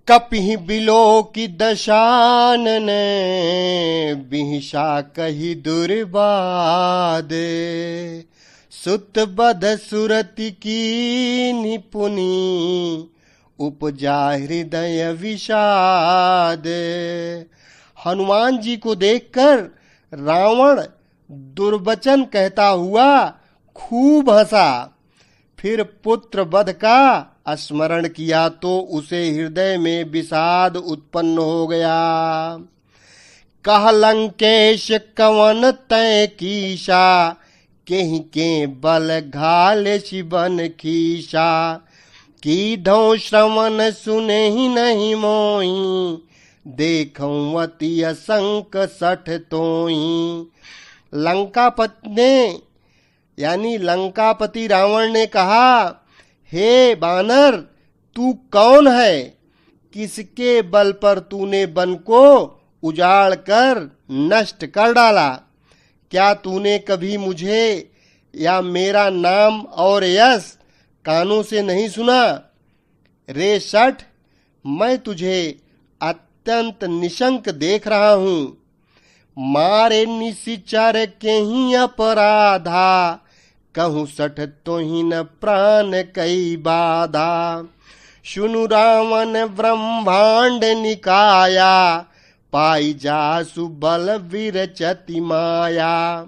कपिहि below की दशानन, बिहिषा कही दुर्बाद। सुत बध सुरति की निपुनी, उपजा हृदय विषाद। हनुमान जी को देखकर रावण दुर्वचन कहता हुआ खूब हंसा। फिर पुत्र वध का स्मरण किया तो उसे हृदय में विषाद उत्पन्न हो गया। कह लंकेश कवन तय कीशा, केहि के बल घाल शिवन खीसा। कीधौ श्रवण सुने ही नहीं मोही, देखऊं अति असंक सठ तोही। लंकापति ने यानी लंकापति रावण ने कहा, हे बानर, तू कौन है? किसके बल पर तूने वन को उजाड़ कर नष्ट कर डाला? क्या तूने कभी मुझे या मेरा नाम और यश कानों से नहीं सुना? रे शठ, मैं तुझे अत्यंत निशंक देख रहा हूँ। मारे निशिचर के ही अपराधा, कहूँ सठ तो ही न प्राण कई बाधा। सुनु रावण ब्रह्मांड निकाया, पाई जासु बल विरचति माया।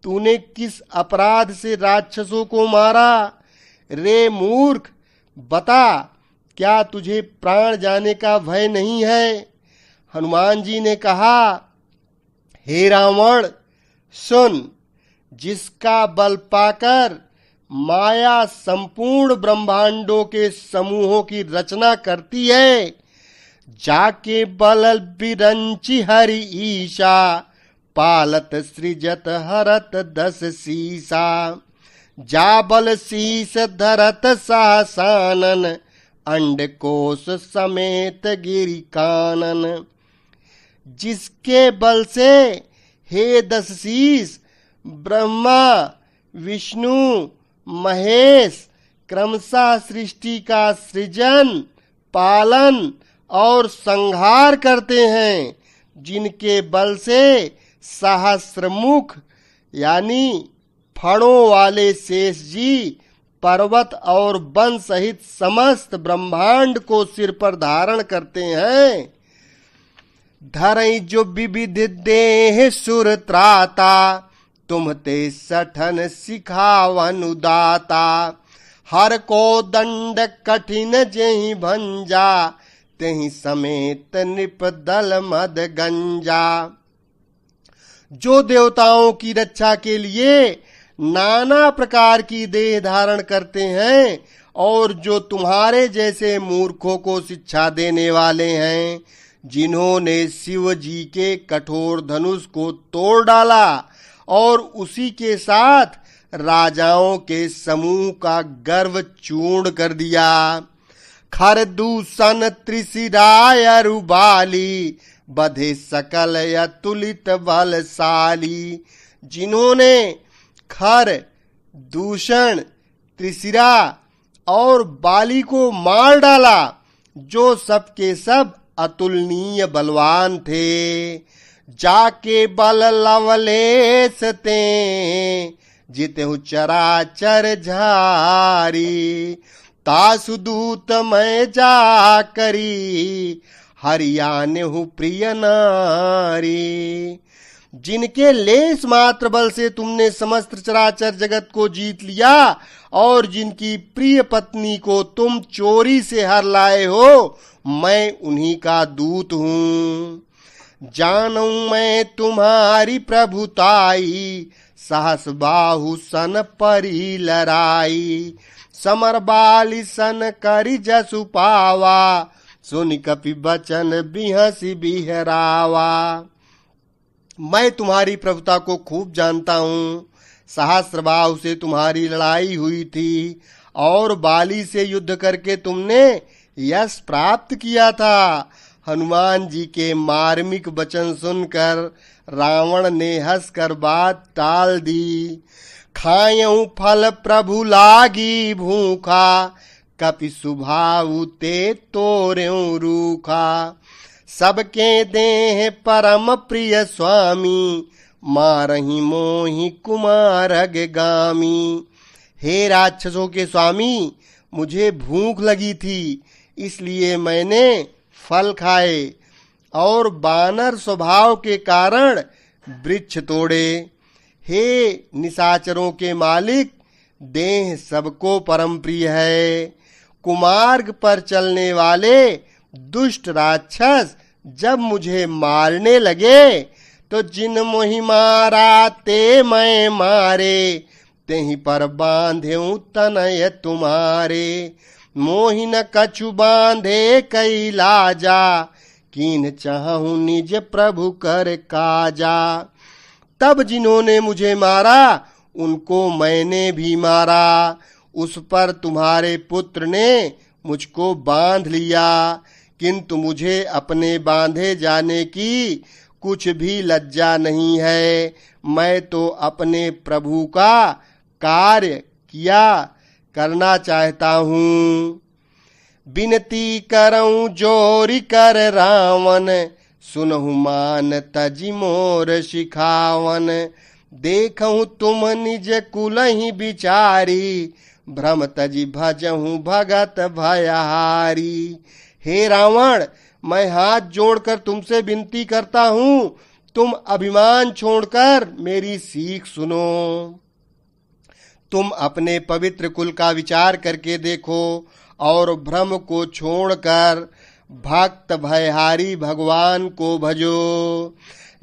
तूने किस अपराध से राक्षसों को मारा? रे मूर्ख, बता, क्या तुझे प्राण जाने का भय नहीं है? हनुमान जी ने कहा, हे रावण, सुन, जिसका बल पाकर माया संपूर्ण ब्रह्मांडों के समूहों की रचना करती है, जाके बल बिरंची हरि ईशा, पालत सृजत हरत दस सीसा। जा बल शीस धरत सासानन, अंडकोश समेत गिरि कानन। जिसके बल से हे दस शीस ब्रह्मा विष्णु महेश क्रमशः सृष्टि का सृजन, पालन और संहार करते हैं, जिनके बल से सहस्रमुख यानी फणों वाले शेष जी पर्वत और वन सहित समस्त ब्रह्मांड को सिर पर धारण करते हैं। धरई जो विविध देह सुर त्राता, तुम ते सठन सिखावन उदाता। हर को दंड कठिन जेहि भंजा, तेहि समेत नृप दल मद गंजा। जो देवताओं की रक्षा के लिए नाना प्रकार की देह धारण करते हैं और जो तुम्हारे जैसे मूर्खों को शिक्षा देने वाले हैं, जिन्होंने शिव जी के कठोर धनुष को तोड़ डाला और उसी के साथ राजाओं के समूह का गर्व चूर्ण कर दिया। खर दूषण त्रिशिराय अरुबाली, बधे सकल अतुलित बलशाली। जिन्होंने खर, दूषण, त्रिशिरा और बाली को मार डाला, जो सबके सब अतुलनीय बलवान थे। जाके बल लवलेश ते, जितेहु चराचर झारी। तासु दूत मैं जा करी, हरियानेहु प्रिय नारी। जिनके लेस मात्र बल से तुमने समस्त चराचर जगत को जीत लिया और जिनकी प्रिय पत्नी को तुम चोरी से हर लाए हो, मैं उन्हीं का दूत हूँ। जानू मैं तुम्हारी प्रभुताई, सहस बाहु सन परी लड़ाई। समर बाली सन करी जसु पावा, सुनि कपि बचन बिहसी बिहरावा। मैं तुम्हारी प्रभुता को खूब जानता हूँ। सहस्रबाहु से तुम्हारी लड़ाई हुई थी और बाली से युद्ध करके तुमने यश प्राप्त किया था। हनुमान जी के मार्मिक वचन सुनकर रावण ने हंसकर बात टाल दी। खायऊं फल प्रभु लागी भूखा, कपि सुभाऊ ते तोर्यों रूखा। सबके देह परम प्रिय स्वामी, मारही मोहि कुमारग गामी। हे राक्षसों के स्वामी, मुझे भूख लगी थी, इसलिए मैंने फल खाए और बानर स्वभाव के कारण वृक्ष तोड़े। हे निशाचरों के मालिक, देह सबको परम प्रिय है। कुमार्ग पर चलने वाले दुष्ट राक्षस जब मुझे मारने लगे, तो जिन मोहि मारा ते मैं मारे, तेहि पर बांधेऊ तनय तुम्हारे। मोहि न कछु बांधे कई लाजा, कीन चाहूं निज प्रभु कर काजा। तब जिन्होंने मुझे मारा, उनको मैंने भी मारा। उस पर तुम्हारे पुत्र ने मुझको बांध लिया, किंतु मुझे अपने बांधे जाने की कुछ भी लज्जा नहीं है। मैं तो अपने प्रभु का कार्य किया करना चाहता हूँ। बिनती करऊं जोरी कर रावण, सुनहु मान तजी मोर शिखावन। देखूं तुम निज कुलहि बिचारी, भ्रम तजी भजहूं भगत भयहारी। हे रावण, मैं हाथ जोड़कर तुमसे विनती करता हूँ, तुम अभिमान छोड़कर मेरी सीख सुनो। तुम अपने पवित्र कुल का विचार करके देखो और भ्रम को छोड़कर भक्त भयहारी भगवान को भजो।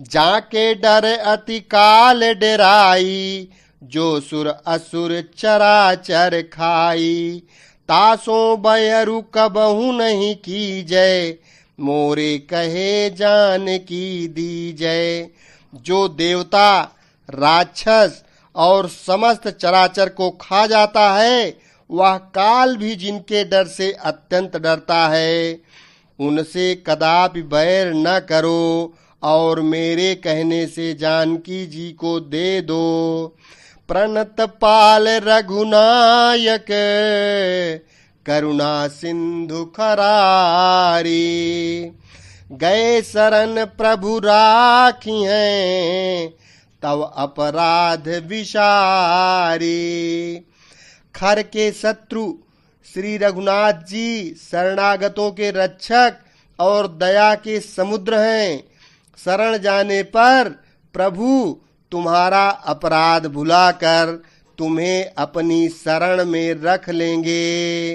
जाके डर अति काल डराई, जो सुर असुर चराचर खाई। तासों बयरु कबहु नहीं कीजय, मोरे कहे जान की दीजय। जो देवता, राक्षस और समस्त चराचर को खा जाता है, वह काल भी जिनके डर से अत्यंत डरता है। उनसे कदापि बैर न करो और मेरे कहने से जानकी जी को दे दो। प्रणत पाल रघुनायक, करुणा सिंधु खरारी। गए शरण प्रभु राखी हैं, तव अपराध विशारी। खर के शत्रु श्री रघुनाथ जी शरणागतों के रक्षक और दया के समुद्र हैं। शरण जाने पर प्रभु तुम्हारा अपराध भुलाकर तुम्हें अपनी शरण में रख लेंगे।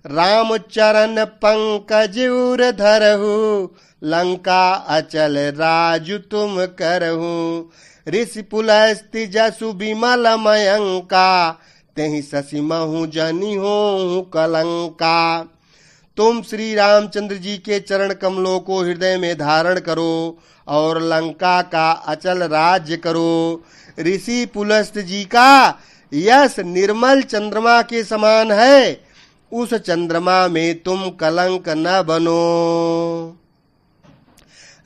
राम चरण पंकज उर धरहु, लंका अचल राजु तुम करहु। ऋषि पुलस्ति जसु विमल मयंका, तेहि शशि महु जनि हो कलंका। तुम श्री रामचंद्र जी के चरण कमलों को हृदय में धारण करो और लंका का अचल राज्य करो। ऋषि पुलस्त जी का यश निर्मल चंद्रमा के समान है, उस चंद्रमा में तुम कलंक न बनो।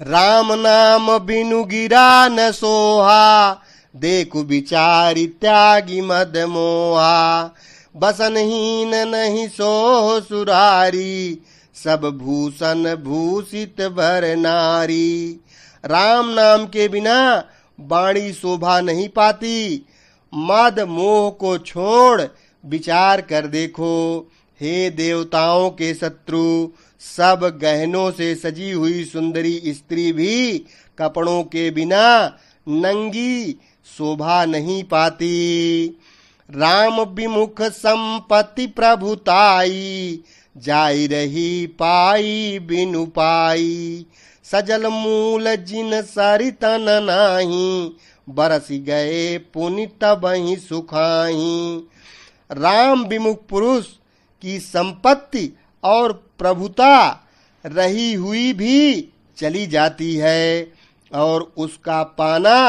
राम नाम बिनु गिरा न सोहा, देखु विचारि त्यागी मद मोहा। बसनहीन नहीं सो सुरारी, सब भूषण भूषित भर नारी। राम नाम के बिना वाणी शोभा नहीं पाती। मद मोह को छोड़ विचार कर देखो। हे देवताओं के शत्रु, सब गहनों से सजी हुई सुंदरी स्त्री भी कपड़ों के बिना नंगी शोभा नहीं पाती। राम विमुख संपत्ति प्रभुताई, जाई रही पाई बिनु पाई। सजल मूल जिन सरितन नाही, बरस गए पुनि तबहि सुखाही। राम विमुख पुरुष की संपत्ति और प्रभुता रही हुई भी चली जाती है और उसका पाना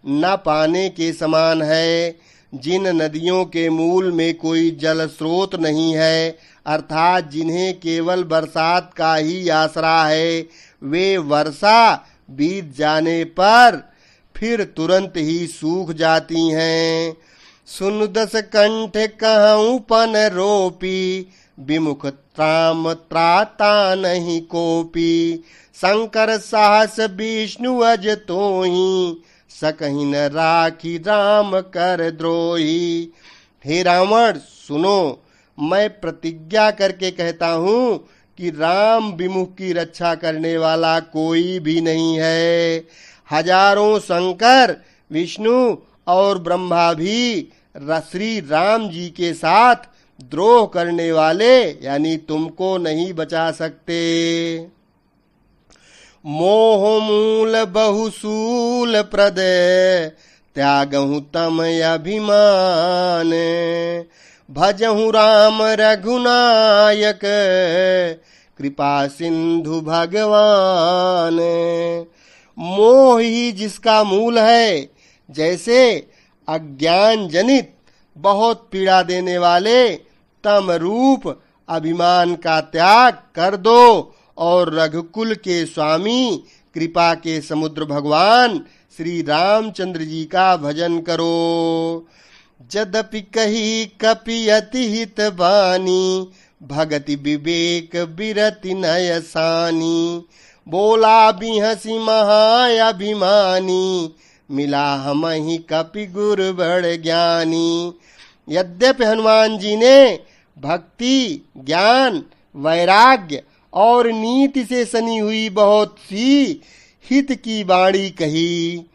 न पाने के समान है। जिन नदियों के मूल में कोई जल स्रोत नहीं है, अर्थात जिन्हें केवल बरसात का ही आसरा है, वे वर्षा बीत जाने पर फिर तुरंत ही सूख जाती हैं। सुन दस कंठ कहूँ पन रोपी, विमुख त्राम त्राता नहीं कोपी। शंकर साहस विष्णु अज तोहि, सकहि न राखी राम कर द्रोही। हे रावण सुनो, मैं प्रतिज्ञा करके कहता हूँ कि राम विमुख की रक्षा करने वाला कोई भी नहीं है। हजारों शंकर विष्णु और ब्रह्मा भी श्री राम जी के साथ द्रोह करने वाले यानी तुमको नहीं बचा सकते। मोह मूल बहुसूल प्रद, त्यागहु तम अभिमान। भजहु राम रघुनायक, कृपा सिंधु भगवान। मोह ही जिसका मूल है, जैसे अज्ञान जनित बहुत पीड़ा देने वाले तम रूप अभिमान का त्याग कर दो और रघुकुल के स्वामी कृपा के समुद्र भगवान श्री रामचंद्र जी का भजन करो। यद्यपि कही कपि अति हित बानी, भगति विवेक बिरति नयसानी। बोला बिहसी महाअभिमानी, मिला हमहि कपि गुरु बड़ ज्ञानी। यद्यपि हनुमान जी ने भक्ति, ज्ञान, वैराग्य और नीति से सनी हुई बहुत सी हित की वाणी कही,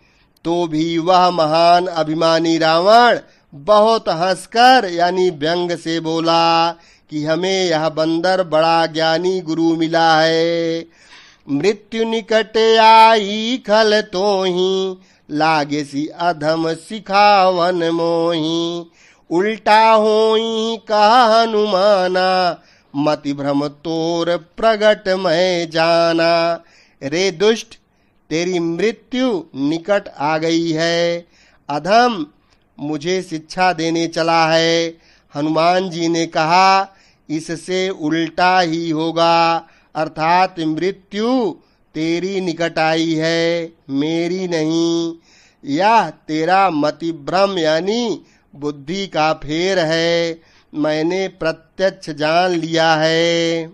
तो भी वह महान अभिमानी रावण बहुत हंसकर यानी व्यंग से बोला कि हमें यह बंदर बड़ा ज्ञानी गुरु मिला है। मृत्यु निकट आई खल तोहि, लागे सी अधम सिखावन मोहि। उल्टा होई कहा हनुमाना, मति भ्रम तोर प्रगट मैं जाना। रे दुष्ट, तेरी मृत्यु निकट आ गई है। अधम मुझे शिक्षा देने चला है। हनुमान जी ने कहा इससे उल्टा ही होगा, अर्थात मृत्यु तेरी निकट आई है, मेरी नहीं। यह तेरा मति भ्रम यानी बुद्धि का फेर है, मैंने प्रत्यक्ष जान लिया है।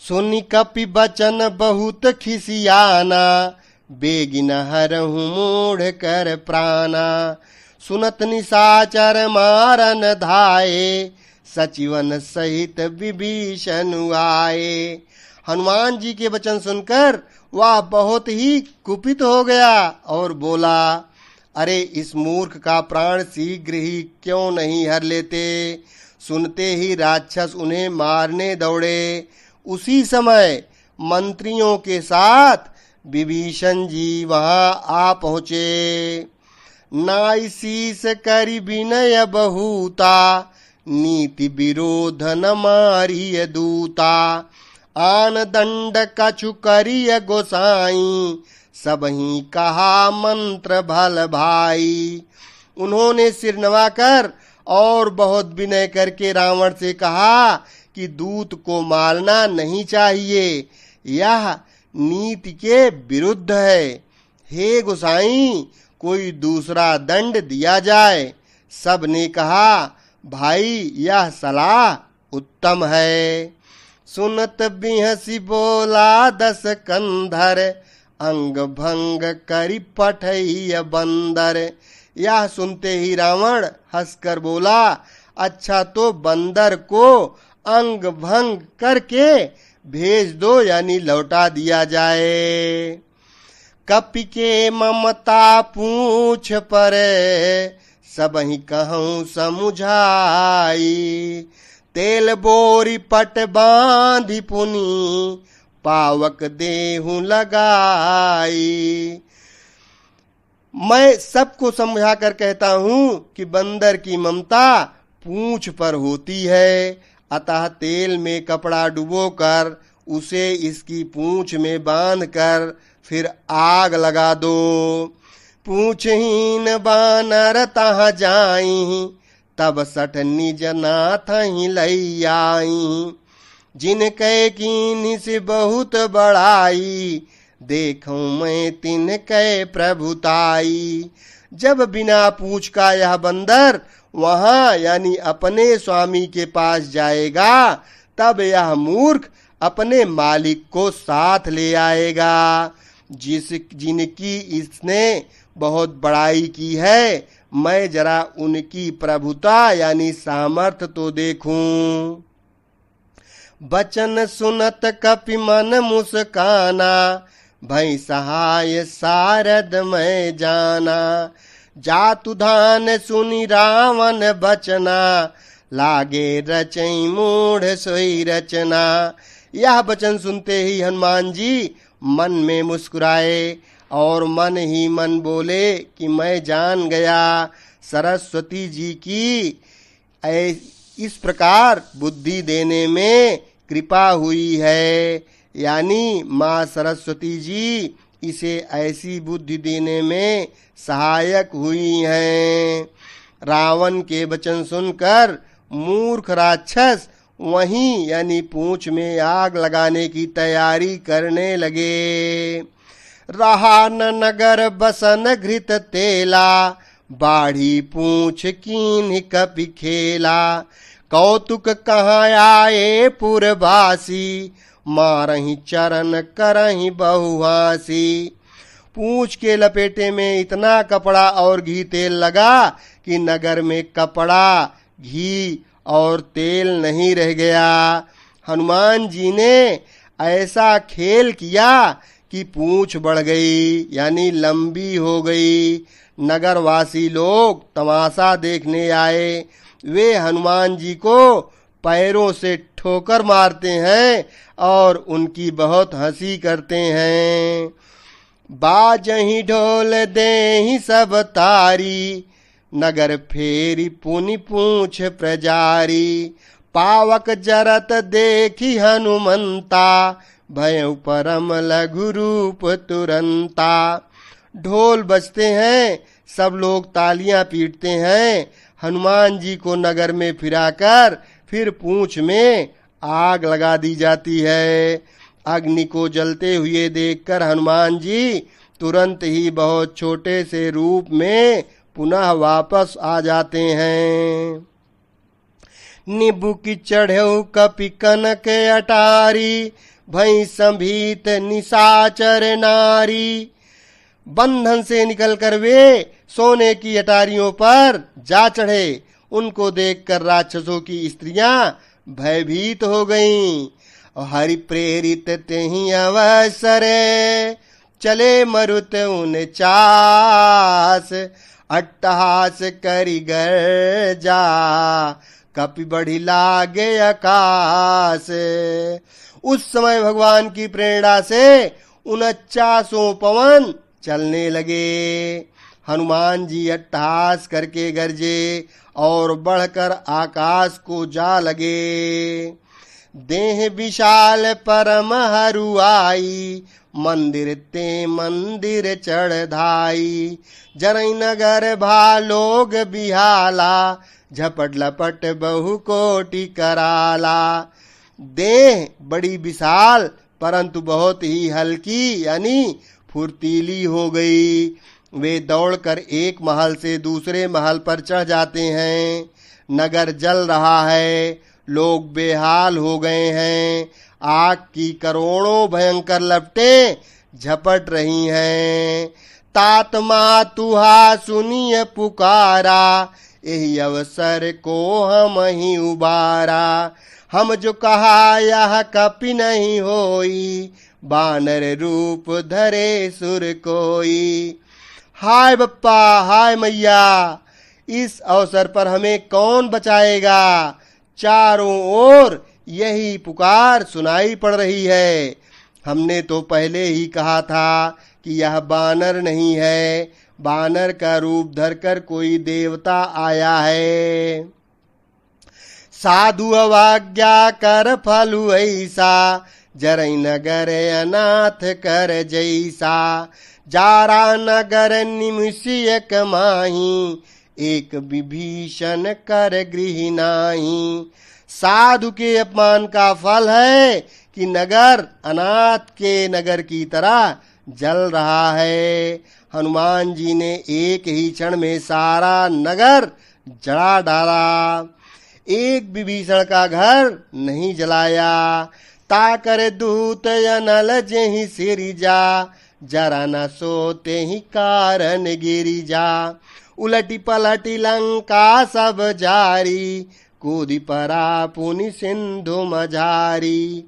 सुनि कपि बचन बहुत खिसियाना, बेगिन हरहु मूढ़ कर प्राणा। सुनत निशाचर मारन धाये, सचिवन सहित विभीषण आए। हनुमान जी के वचन सुनकर वह बहुत ही कुपित हो गया और बोला, अरे इस मूर्ख का प्राण शीघ्र ही क्यों नहीं हर लेते। सुनते ही राक्षस उन्हें मारने दौड़े। उसी समय मंत्रियों के साथ विभीषण जी वहां आ पहुंचे। नाई शीस करि विनय बहुता, नीति विरोध न मारिय दूता। आन दंड कछु करिय गोसाई, सबही कहा मंत्र भल भाई। उन्होंने सिर नवाकर और बहुत विनय करके रावण से कहा कि दूत को मारना नहीं चाहिए, यह नीति के विरुद्ध है। हे गोसाई, कोई दूसरा दंड दिया जाए। सब ने कहा, भाई यह सलाह उत्तम है। सुनत बिहसी बोला दस कंधर, अंग भंग करी पठैय बंदर। यह सुनते ही रावण हंसकर बोला, अच्छा तो बंदर को अंग भंग करके भेज दो यानी लौटा दिया जाए। कपि के ममता पूछ पर, सबहि कहूँ समुझाई। तेल बोरी पट बांधि पुनि, पावक देहु लगाई। मैं सबको समझा कर कहता हूँ कि बंदर की ममता पूंछ पर होती है, अतः तेल में कपड़ा डुबोकर उसे इसकी पूंछ में बांधकर फिर आग लगा दो। पूछहीन बानर तहाँ जाई, तब सठ निज नाथ ही लई आई। जिनके कीन्ही से बहुत बड़ाई, देखूं मैं तिनके प्रभुताई। जब बिना पूछ का यह बंदर वहां यानी अपने स्वामी के पास जाएगा, तब यह मूर्ख अपने मालिक को साथ ले आएगा जिनकी इसने बहुत बड़ाई की है। मैं जरा उनकी प्रभुता यानी सामर्थ्य तो देखूं। बचन सुनत कपि मन मुस्काना, भई सहाय सारद मैं जाना। जातु धान सुनि रावण बचना, लागे रचई मूढ़ सोई रचना। यह वचन सुनते ही हनुमान जी मन में मुस्कुराए और मन ही मन बोले कि मैं जान गया सरस्वती जी की इस प्रकार बुद्धि देने में कृपा हुई है, यानी माँ सरस्वती जी इसे ऐसी बुद्धि देने में सहायक हुई हैं। रावण के वचन सुनकर मूर्ख राक्षस वहीं यानी पूंछ में आग लगाने की तैयारी करने लगे। रहा न नगर बसन घृत तेला, बाढ़ी पूंछ कीन्ह कपि खेला। कौतुक कहाँ आए पुरवासी, मारहि चरण करहि बहुहासी। पूंछ के लपेटे में इतना कपड़ा और घी तेल लगा कि नगर में कपड़ा, घी और तेल नहीं रह गया। हनुमान जी ने ऐसा खेल किया कि पूंछ बढ़ गई यानी लंबी हो गई। नगरवासी लोग तमाशा देखने आए। वे हनुमान जी को पैरों से ठोकर मारते हैं और उनकी बहुत हंसी करते हैं। बाजहि ढोल देहि सब तारी, नगर फेरी पुनि पूंछ प्रजारी। पावक जरत देखी हनुमंता, भयउ परम लघु रूप तुरंता। ढोल बजते हैं, सब लोग तालियां पीटते हैं। हनुमान जी को नगर में फिराकर फिर पूंछ में आग लगा दी जाती है। अग्नि को जलते हुए देखकर हनुमान जी तुरंत ही बहुत छोटे से रूप में पुनः वापस आ जाते हैं। निबु की चढ़ऊ कपि कनक अटारी, भई संभीत निशाचर नारी। बंधन से निकलकर वे सोने की अटारियों पर जा चढ़े। उनको देखकर राक्षसों की स्त्रियां भयभीत हो गईं। हरि प्रेरित तेहि अवसरे, चले मरुत उन चास। अट्टहास करि गर्जा, कपि बढ़ी लागे आकाश। उस समय भगवान की प्रेरणा से 49 पवन चलने लगे। हनुमान जी अट्टहास करके गरजे और बढ़कर आकाश को जा लगे। देह विशाल परम हरुआई, मंदिर ते मंदिर चढ़ धाई। जरई नगर भालोग बिहाला, झपट लपट बहु कोटि कराला। देह बड़ी विशाल परंतु बहुत ही हल्की यानी फुर्तीली हो गई। वे दौड़कर एक महल से दूसरे महल पर चढ़ जाते हैं। नगर जल रहा है, लोग बेहाल हो गए हैं। आग की करोड़ों भयंकर लपटें झपट रही हैं। तात मातुहा सुनिय पुकारा, यही अवसर को हम ही उबारा। हम जो कहा यह कपि नहीं होई, बानर रूप धरे सुर कोई। हाय बप्पा, हाय मैया, इस अवसर पर हमें कौन बचाएगा। चारों ओर यही पुकार सुनाई पड़ रही है। हमने तो पहले ही कहा था कि यह बानर नहीं है, बानर का रूप धरकर कोई देवता आया है। साधु अवाज्ञा कर फलु ऐसा, जरई नगर अनाथ कर जैसा। जारा नगर निमिषिय कमाही, एक विभीषण कर गृह नाही। साधु के अपमान का फल है कि नगर अनाथ के नगर की तरह जल रहा है। हनुमान जी ने एक ही क्षण में सारा नगर जला डाला। एक विभीषण का घर नहीं जलाया। ताकर दूत अनल जेहि सिरि जा, जरा न सोते ही कारण गिरी जा। उलटी पलटी लंका सब जारी, कूदी परा पुनि सिंधु मझारी।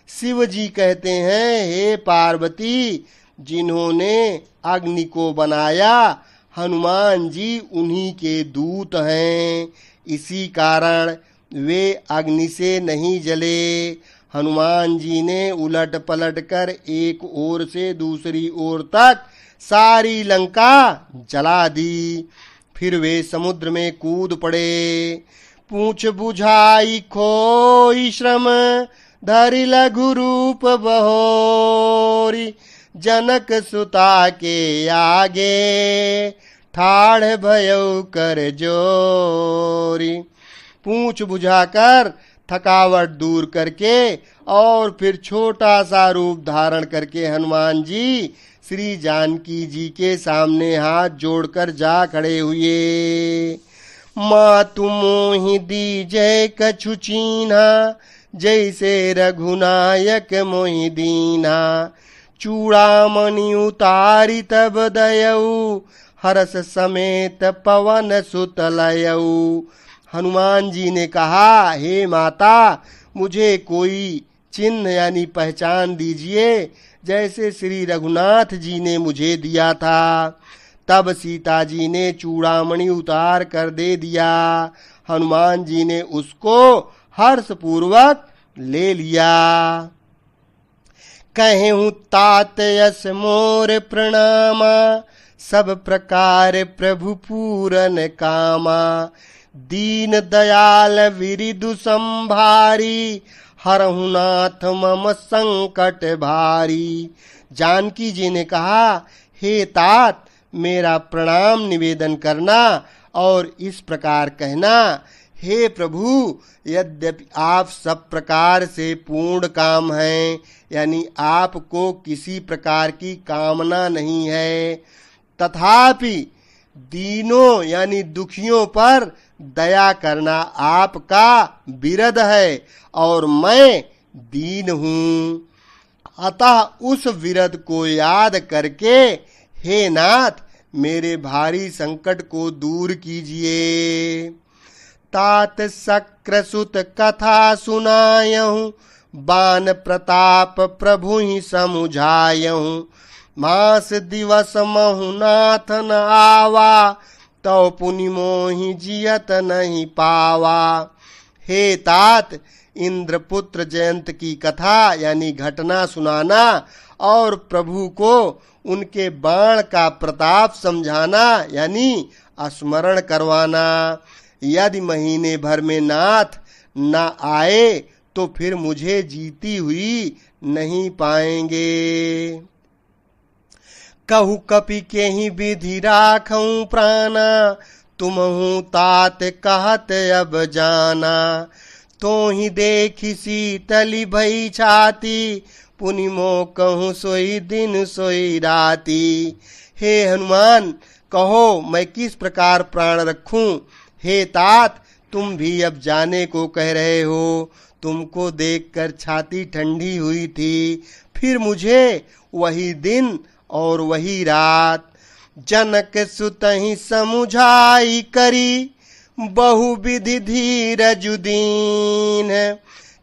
शिव जी कहते हैं, हे पार्वती, जिन्होंने अग्नि को बनाया हनुमान जी उन्हीं के दूत हैं, इसी कारण वे अग्नि से नहीं जले। हनुमान जी ने उलट पलट कर एक ओर से दूसरी ओर तक सारी लंका जला दी। फिर वे समुद्र में कूद पड़े। पूछ बुझाई खोई श्रम, धरि लघु रूप बहोरी। जनक सुता के आगे, ठाढ़ भयउ कर जोरी। पूछ बुझाकर थकावट दूर करके और फिर छोटा सा रूप धारण करके हनुमान जी श्री जानकी जी के सामने हाथ जोड़कर जा खड़े हुए। मातु मोहि दीजय कछु चीन्हा, जैसे रघुनायक मोहि दीन्हा। चूड़ामणि उतारी तब दयऊ, हरस समेत पवन सुत लयऊ। हनुमान जी ने कहा, हे माता, मुझे कोई चिन्ह यानी पहचान दीजिए, जैसे श्री रघुनाथ जी ने मुझे दिया था। तब सीता जी ने चूड़ामणि उतार कर दे दिया। हनुमान जी ने उसको हर्ष पूर्वक ले लिया। कहूँ तात यस मोर प्रणामा, सब प्रकार प्रभु पूरन कामा। दीन दयाल विरिदु संभारी, हरहु नाथ मम संकट भारी। जानकी जी ने कहा, हे तात, मेरा प्रणाम निवेदन करना और इस प्रकार कहना, हे प्रभु, यद्यपि आप सब प्रकार से पूर्ण काम हैं, यानी आपको किसी प्रकार की कामना नहीं है, तथापि दीनों यानी दुखियों पर दया करना आपका विरद है और मैं दीन हूँ। अतः उस विरद को याद करके हे नाथ, मेरे भारी संकट को दूर कीजिए। तात शक्रसुत कथा सुनायहूँ, बान प्रताप प्रभु ही समुझायहूँ। मास दिवस महु नाथ न आवा, तो पुनि मोहि जियत नहीं पावा। हे तात, इंद्रपुत्र जयंत की कथा यानी घटना सुनाना और प्रभु को उनके बाण का प्रताप समझाना यानी स्मरण करवाना। यदि महीने भर में नाथ न आए तो फिर मुझे जीती हुई नहीं पाएंगे। कहु कपि के ही विधि राखऊं प्राणा, तुमहु तात कहत अब जाना। तो ही देखी शीतली भई छाती, पुनि मोह कहूँ सोई दिन सोई राती। हे हनुमान, कहो मैं किस प्रकार प्राण रखूं। हे तात, तुम भी अब जाने को कह रहे हो। तुमको देखकर छाती ठंडी हुई थी, फिर मुझे वही दिन और वही रात। जनक सुतहि समुझाई करी, बहु विधि धीरजु दीन।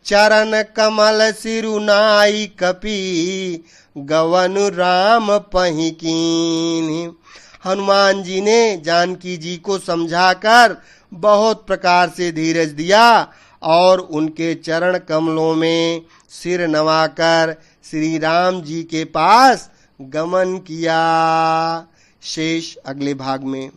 चरण कमल सिरुनाई कपि, गवनु राम पहि कीन। हनुमान जी ने जानकी जी को समझाकर बहुत प्रकार से धीरज दिया और उनके चरण कमलों में सिर नवाकर श्री राम जी के पास गमन किया। शेष अगले भाग में।